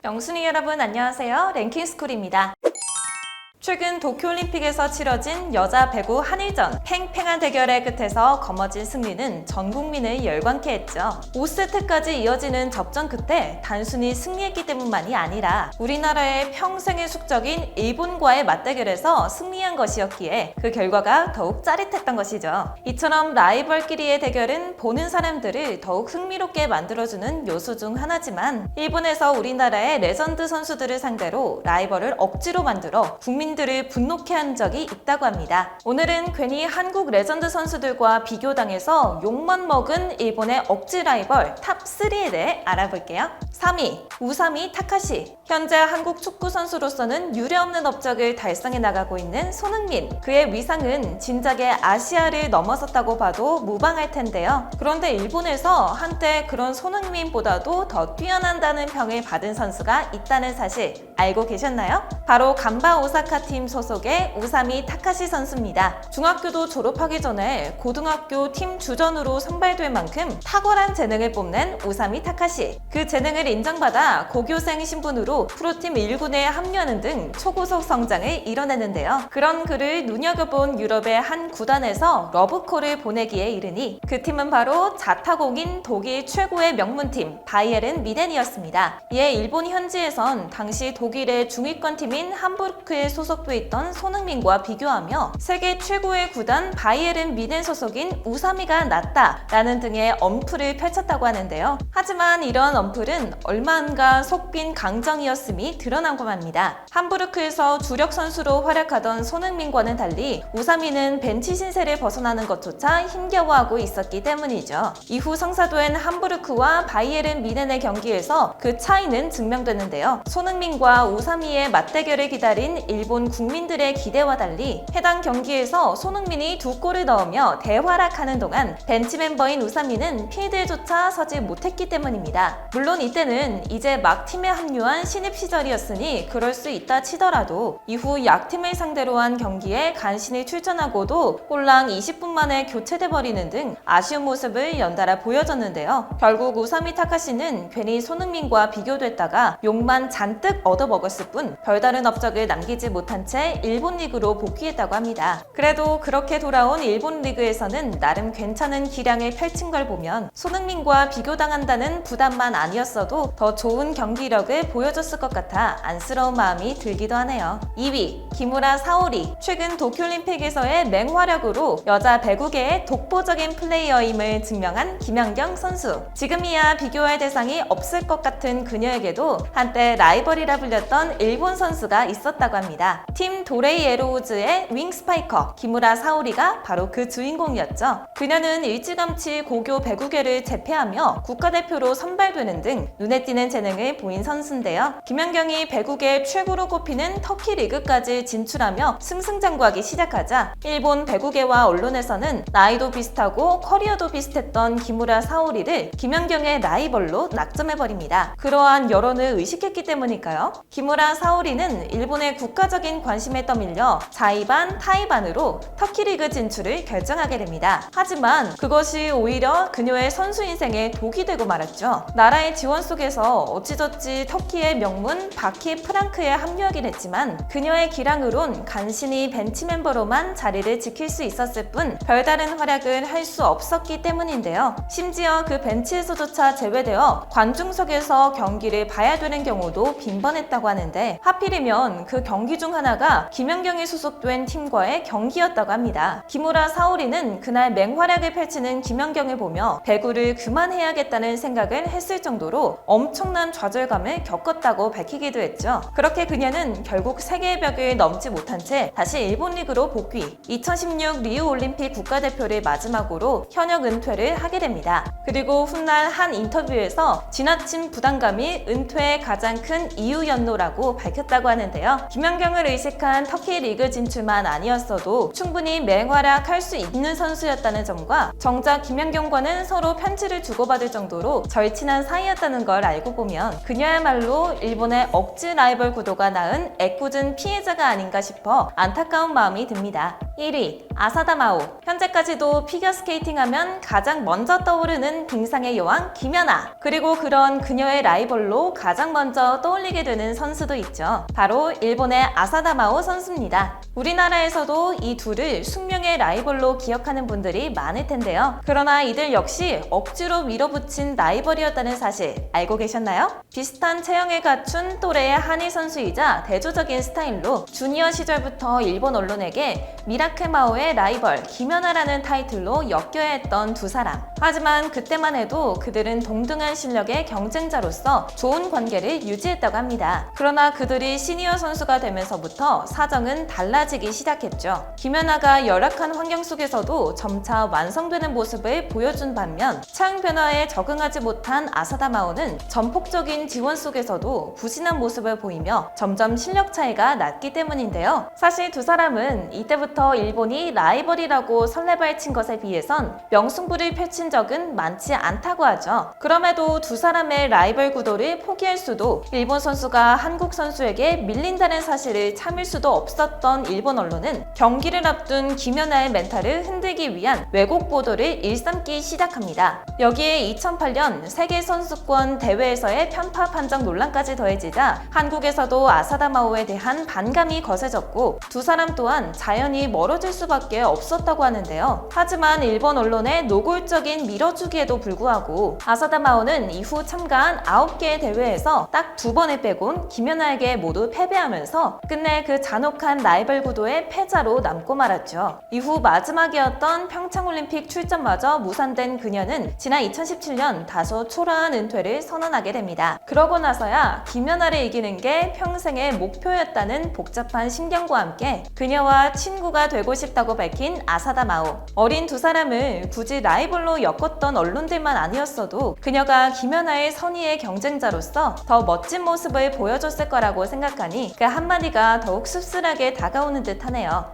영순이 여러분 안녕하세요. 랭킹스쿨입니다. 최근 도쿄올림픽에서 치러진 여자 배구 한일전 팽팽한 대결의 끝에서 거머쥔 승리는 전 국민을 열광케 했죠. 5세트까지 이어지는 접전 끝에 단순히 승리했기 때문만이 아니라 우리나라의 평생의 숙적인 일본과의 맞대결에서 승리한 것이었기에 그 결과가 더욱 짜릿했던 것이죠. 이처럼 라이벌끼리의 대결은 보는 사람들을 더욱 흥미롭게 만들어주는 요소 중 하나지만 일본에서 우리나라의 레전드 선수들을 상대로 라이벌을 억지로 만들어 국민들을 분노케 한 적이 있다고 합니다. 오늘은 괜히 한국 레전드 선수들과 비교당해서 욕만 먹은 일본의 억지 라이벌 탑3에 대해 알아볼게요. 3위, 우사미 타카시. 현재 한국 축구 선수로서는 유례없는 업적을 달성해 나가고 있는 손흥민. 그의 위상은 진작에 아시아를 넘어섰다고 봐도 무방할 텐데요. 그런데 일본에서 한때 그런 손흥민보다도 더 뛰어난다는 평을 받은 선수가 있다는 사실 알고 계셨나요? 바로 간바 오사카 팀 소속의 우사미 타카시 선수입니다. 중학교도 졸업하기 전에 고등학교 팀 주전으로 선발될 만큼 탁월한 재능을 뽐낸 우사미 타카시. 그 재능을 인정받아 고교생 신분으로 프로팀 1군에 합류하는 등 초고속 성장을 이뤄내는데요. 그런 그를 눈여겨본 유럽의 한 구단에서 러브콜을 보내기에 이르니 그 팀은 바로 자타공인 독일 최고의 명문팀 바이에른 미넨이었습니다. 이에 일본 현지에선 당시 독일의 중위권 팀인 함부르크에 소속돼 있던 손흥민과 비교하며 세계 최고의 구단 바이에른 미넨 소속인 우사미가 낫다라는 등의 엄풀을 펼쳤다고 하는데요. 하지만 이런 엄풀은 얼마 안가 속빈 강정이었음이 드러난고 맙니다. 함부르크에서 주력 선수로 활약하던 손흥민과는 달리 우사미는 벤치 신세를 벗어나는 것조차 힘겨워하고 있었기 때문이죠. 이후 성사된 함부르크와 바이에른 미넨의 경기에서 그 차이는 증명되는데요. 손흥민과 우사미의 맞대결을 기다린 일본 국민들의 기대와 달리 해당 경기에서 손흥민이 2골을 넣으며 대활약하는 동안 벤치 멤버인 우사미는 필드에조차 서지 못했기 때문입니다. 물론 이때는 이제 막 팀에 합류한 신입 시절이었으니 그럴 수 있다 치더라도 이후 약팀을 상대로 한 경기에 간신히 출전하고도 홀랑 20분 만에 교체돼 버리는 등 아쉬운 모습을 연달아 보여줬는데요. 결국 우사미 타카시는 괜히 손흥민과 비교됐다가 욕만 잔뜩 얻어먹었을 뿐 별다른 업적을 남기지 못한 채 일본 리그로 복귀했다고 합니다. 그래도 그렇게 돌아온 일본 리그에서는 나름 괜찮은 기량을 펼친 걸 보면 손흥민과 비교당한다는 부담만 아니었어도 더 좋은 경기력을 보여줬을 것 같아 안쓰러운 마음이 들기도 하네요. 2위, 기무라 사오리. 최근 도쿄올림픽에서의 맹활약으로 여자 배구계의 독보적인 플레이어임을 증명한 김연경 선수. 지금이야 비교할 대상이 없을 것 같은 그녀에게도 한때 라이벌이라 불렸던 일본 선수가 있었다고 합니다. 팀 도레이 에로우즈의 윙 스파이커 기무라 사오리가 바로 그 주인공이었죠. 그녀는 일찌감치 고교 배구계를 제패하며 국가대표로 선발되는 등 눈에 띄는 재능을 보인 선수인데요. 김연경이 배구계 최고로 꼽히는 터키 리그까지 진출하며 승승장구하기 시작하자 일본 배구계와 언론에서는 나이도 비슷하고 커리어도 비슷했던 기무라 사오리를 김연경의 라이벌로 낙점해버립니다. 그러한 여론을 의식했기 때문일까요? 기무라 사오리는 일본의 국가적인 관심에 떠밀려 자의반 타의반으로 터키 리그 진출을 결정하게 됩니다. 하지만 그것이 오히려 그녀의 선수 인생에 독이 되고 말았죠. 나라의 지원 속에서 어찌저찌 터키의 명문 바키 프랑크에 합류하긴 했지만 그녀의 기량으론 간신히 벤치 멤버로만 자리를 지킬 수 있었을 뿐 별다른 활약을 할 수 없었기 때문인데요. 심지어 그 벤치에서조차 제외되어 관중석에서 경기를 봐야 되는 경우도 빈번했다고 하는데 하필이면 그 경기 중 하나가 김연경이 소속된 팀과의 경기였다고 합니다. 기무라 사오리는 그날 맹활약을 펼치는 김연경을 보며 배구를 그만해야겠다는 생각을 했을 정도로 엄청난 좌절감을 겪었다고 밝히기도 했죠. 그렇게 그녀는 결국 세계의 벽을 넘지 못한 채 다시 일본 리그로 복귀, 2016 리우 올림픽 국가대표를 마지막으로 현역 은퇴를 하게 됩니다. 그리고 훗날 한 인터뷰에서 지나친 부담감이 은퇴의 가장 큰 이유였노라고 밝혔다고 하는데요. 김연경을 의식한 터키 리그 진출만 아니었어도 충분히 맹활약할 수 있는 선수였다는 점과 정작 김연경과는 서로 편지를 주고받을 정도로 절친한 사이였다는 걸 알고 보면 그녀야말로 일본의 억지 라이벌 구도가 낳은 애꿎은 피해자가 아닌가 싶어 안타까운 마음이 듭니다. 1위, 아사다마오. 현재까지도 피겨스케이팅 하면 가장 먼저 떠오르는 빙상의 여왕 김연아. 그리고 그런 그녀의 라이벌로 가장 먼저 떠올리게 되는 선수도 있죠. 바로 일본의 아사다마오 선수입니다. 우리나라에서도 이 둘을 숙명의 라이벌로 기억하는 분들이 많을 텐데요. 그러나 이들 역시 억지로 밀어붙인 라이벌이었다는 사실 알고 계셨나요? 비슷한 체형에 갖춘 또래의 한일 선수이자 대조적인 스타일로 주니어 시절부터 일본 언론에게 미라클마오의 라이벌 김연아라는 타이틀로 엮여야 했던 두 사람. 하지만 그때만 해도 그들은 동등한 실력의 경쟁자로서 좋은 관계를 유지했다고 합니다. 그러나 그들이 시니어 선수가 되면서부터 사정은 달라지기 시작했죠. 김연아가 열악한 환경 속에서도 점차 완성되는 모습을 보여준 반면 차양 변화에 적응하지 못한 아사다마오는 전폭적인 지원 속에서도 부진한 모습을 보이며 점점 실력 차이가 났기 때문인데요. 사실 두 사람은 이때부터 일본이 라이벌이라고 설레발친 것에 비해선 명승부를 펼친 적은 많지 않다고 하죠. 그럼에도 두 사람의 라이벌 구도를 포기할 수도 일본 선수가 한국 선수에게 밀린다는 사실을 참을 수도 없었던 일본 언론은 경기를 앞둔 김연아의 멘탈을 흔들기 위한 왜곡 보도를 일삼기 시작합니다. 여기에 2008년 세계선수권 대회에서의 편파 판정 논란까지 더해지자 한국에서도 아사다마오에 대한 반감이 거세졌고 두 사람 또한 자연히 멀어질 수밖에 없었다고 하는데요. 하지만 일본 언론의 노골적인 밀어주기에도 불구하고 아사다마오는 이후 참가한 9개의 대회에서 딱 2번을 빼곤 김연아에게 모두 패배하면서 끝내 그 잔혹한 라이벌 구도의 패자로 남고 말았죠. 이후 마지막이었던 평창올림픽 출전마저 무산된 그녀는 지난 2017년 다소 초라한 은퇴를 선언하게 됩니다. 그러고 나서야 김연아를 이기는 게 평생의 목표였다는 복잡한 심경과 함께 그녀와 친구가 되고 싶다고 밝힌 아사다마오. 어린 두 사람을 굳이 라이벌로 엮었던 언론들만 아니었어도 그녀가 김연아의 선의의 경쟁자로서 더 멋진 모습을 보여줬을 거라고 생각하니 그 한마디가 더욱 씁쓸하게 다가오는 듯 하네요.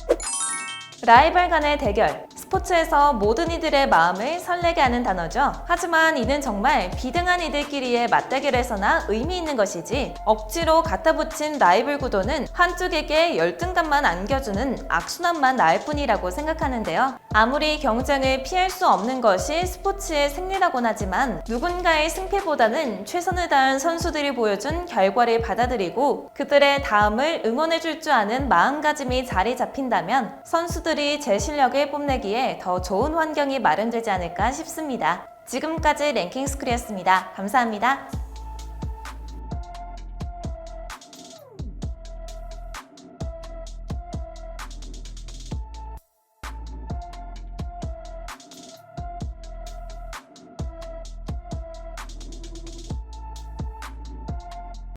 라이벌 간의 대결. 스포츠에서 모든 이들의 마음을 설레게 하는 단어죠. 하지만 이는 정말 비등한 이들끼리의 맞대결에서나 의미 있는 것이지 억지로 갖다 붙인 라이벌 구도는 한쪽에게 열등감만 안겨주는 악순환만 낳을 뿐이라고 생각하는데요. 아무리 경쟁을 피할 수 없는 것이 스포츠의 승리라곤 하지만 누군가의 승패보다는 최선을 다한 선수들이 보여준 결과를 받아들이고 그들의 다음을 응원해줄 줄 아는 마음가짐이 자리 잡힌다면 선수들이 제 실력을 뽐내기에 더 좋은 환경이 마련되지 않을까 싶습니다. 지금까지 랭킹스쿨이었습니다. 감사합니다.